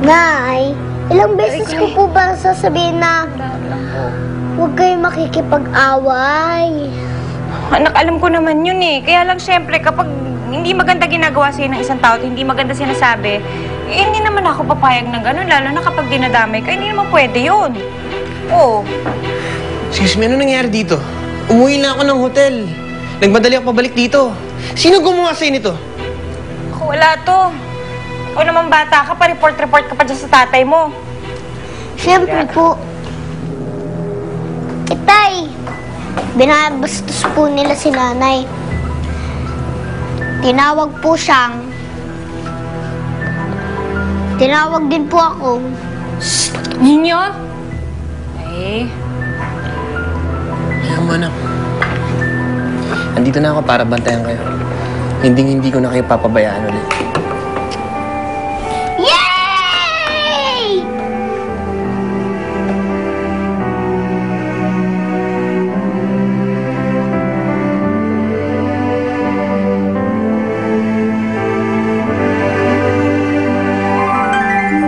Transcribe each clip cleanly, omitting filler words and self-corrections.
Nay, ilang beses ko po ba sasabihin na huwag kayong makikipag-away? Anak, alam ko naman yun eh. Kaya lang syempre, kapag hindi maganda ginagawa sa'yo ng isang tao at hindi maganda sinasabi, eh, hindi naman ako papayag ng gano'n, lalo na kapag dinadamay ka, hindi naman pwede yun. Oo. Excuse me, ano nangyari dito? Umuwi na ako ng hotel. Nagmadali ako pabalik dito. Sino gumawa sa'yo nito? Ako, wala to. Ikaw naman bata ka, pa-report-report ka pa dyan sa tatay mo. Siyempre po. Itay, binabastos po nila si nanay. Tinawag din po ako. Ninyo? Ay. Ayaw mo, anak. Andito na ako para bantayan kayo. Hindi ko na kayo papabayaan ulit. Yay!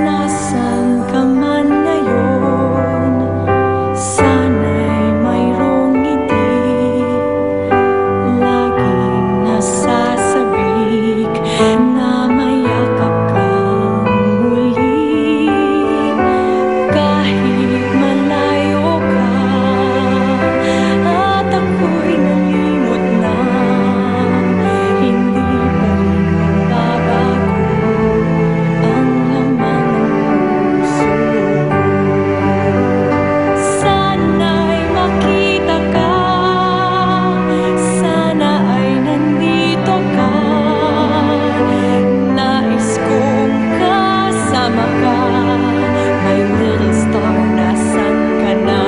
Nasaan ka man ngayon, sana'y mayroong ngiti, laging nasasabik na mayakap kang muli. Kahit malayo ka at ako'y nalimot na, hindi pa rin magbabago ang laman ng puso. Sana'y makita ka, sana ay nandito ka. Nais kong kasama ka, my little star, nasan ka na?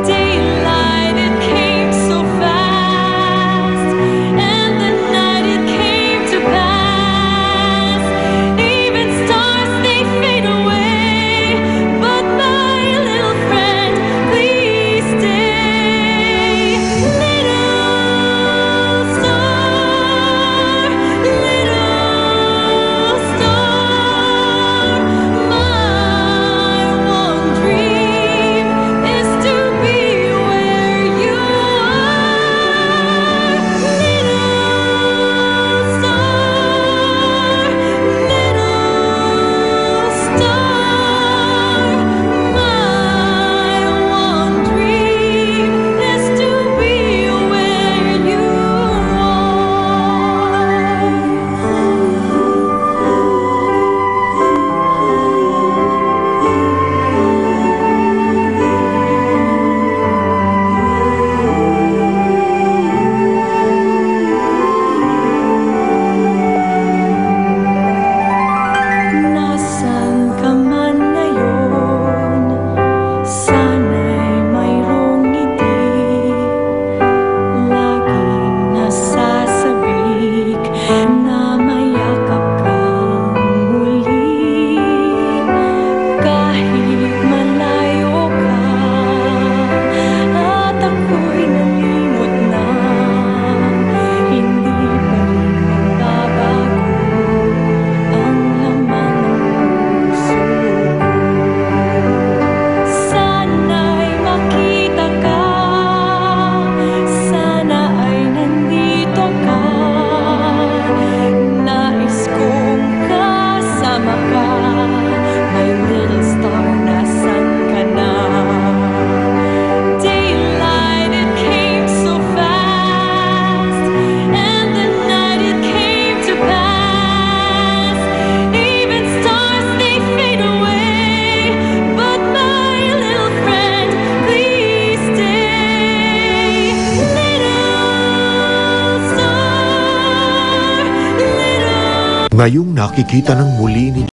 Daylight, it came so fast, and the night, it came to pass. Even stars, they fade away, but my little friend, please stay. Little star, my one dream is to be where you are. Little star, my one dream is to be where you Nasaan ka man ngayon, sana'y mayroong ngiti, laging nasasabik na mayakap kang muli. Kahit malayo ka at ako'y nalimot na, hindi pa rin magbabago ang laman ng puso. Sana'y makita ka, sana ay nandito ka. Nais kong kasama ka, my little star, nasan ka na? Daylight, it came so fast, and the night, it came to pass. Even stars, they fade away, but my little friend, please stay. Little star, Ngayong nakikita ng muli ni